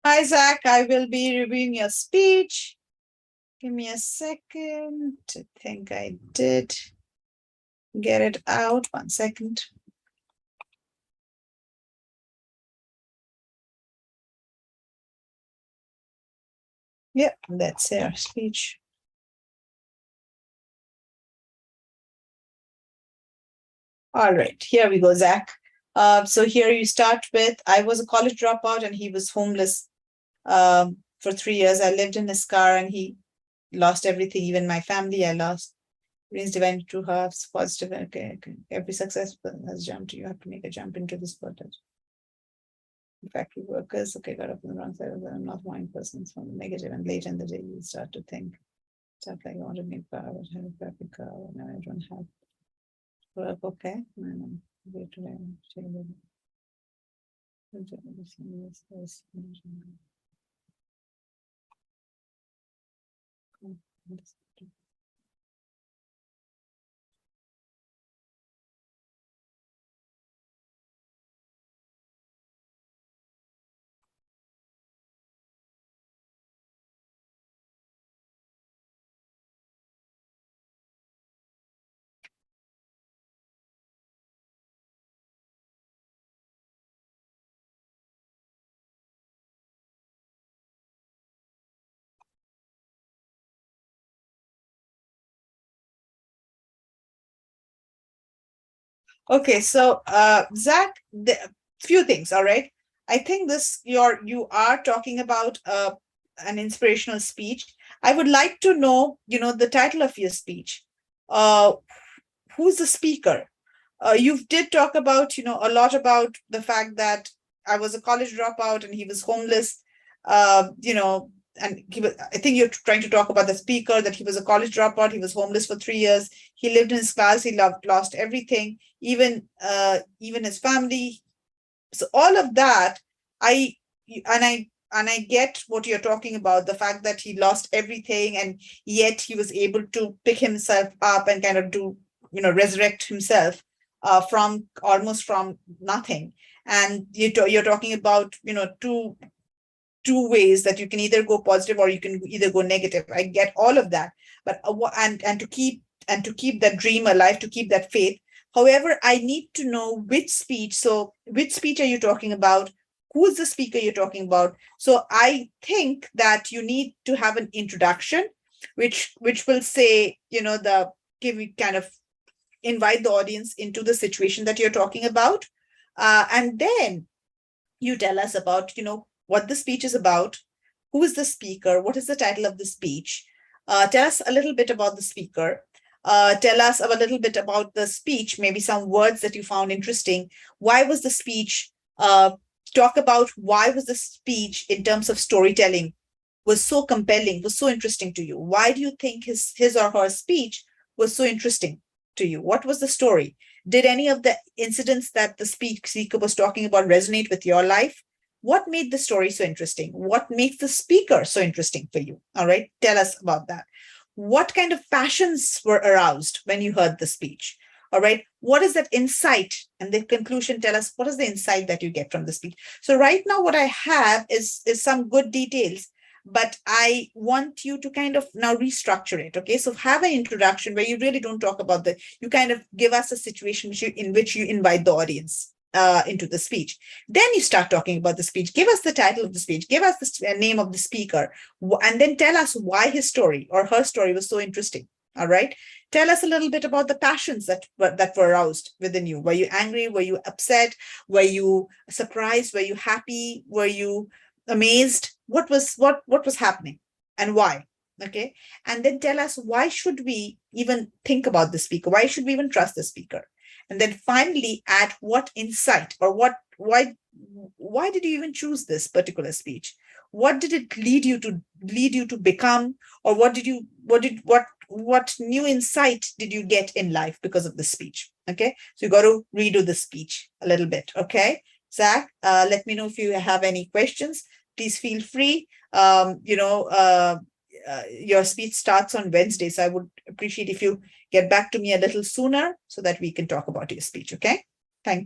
Hi, Zach. I will be reviewing your speech. Give me a second. I think I did get it out. 1 second. Yeah, that's your speech. All right, here we go, Zach. So here you start with, I was a college dropout and he was homeless for 3 years. I lived in his car and he lost everything, even my family I lost. Brings divine to halves, positive. Okay. Every success has jumped. You have to make a jump into this portal. Factory workers, okay, got up on the wrong side of the not mind persons from the negative, and later in the day you start to think stuff like I want to make power, I have a perfect car, now I don't have work, okay. Wait till I Okay, so Zach, the few things, all right. I think you are talking about an inspirational speech. I would like to know, the title of your speech. Who's the speaker? You did talk about, a lot about the fact that I was a college dropout and he was homeless. And I think you're trying to talk about the speaker, that he was a college dropout, he was homeless for 3 years, he lived in his class, he lost everything, even his family. So all of that, I get what you're talking about, the fact that he lost everything and yet he was able to pick himself up and kind of resurrect himself from almost from nothing. And you're talking about two ways that you can either go positive or you can either go negative. I get all of that, but and to keep that dream alive, to keep that faith. However, I need to know which speech. So which speech are you talking about? Who's the speaker you're talking about? So I think that you need to have an introduction, which will say, give you kind of invite the audience into the situation that you're talking about. And then you tell us about, what the speech is about, who is the speaker, what is the title of the speech. Tell us a little bit about the speaker. Tell us a little bit about the speech, maybe some words that you found interesting. Why was the speech, talk about why was the speech in terms of storytelling was so compelling, was so interesting to you? Why do you think his or her speech was so interesting to you? What was the story? Did any of the incidents that the speaker was talking about resonate with your life? What made the story so interesting? What makes the speaker so interesting for you? All right, tell us about that. What kind of passions were aroused when you heard the speech? All right, what is that insight? And the conclusion, tell us what is the insight that you get from the speech. So right now what I have is some good details, but I want you to kind of now restructure it. Okay, so have an introduction where you really don't talk about you kind of give us a situation in which you invite the audience into the speech. Then you start talking about the speech. Give us the title of the speech, give us the name of the speaker, and then tell us why his story or her story was so interesting. All right, tell us a little bit about the passions that were aroused within you. Were you angry? Were you upset? Were you surprised? Were you happy? Were you amazed? What was happening and why? Okay, and then tell us, why should we even think about the speaker? Why should we even trust the speaker? And then finally add what insight or why did you even choose this particular speech? What did it lead you to become? Or what new insight did you get in life because of the speech? Okay, so you got to redo the speech a little bit. Okay, Zach, let me know if you have any questions. Please feel free. Your speech starts on Wednesday, so I would appreciate if you get back to me a little sooner so that we can talk about your speech. Okay, thank you.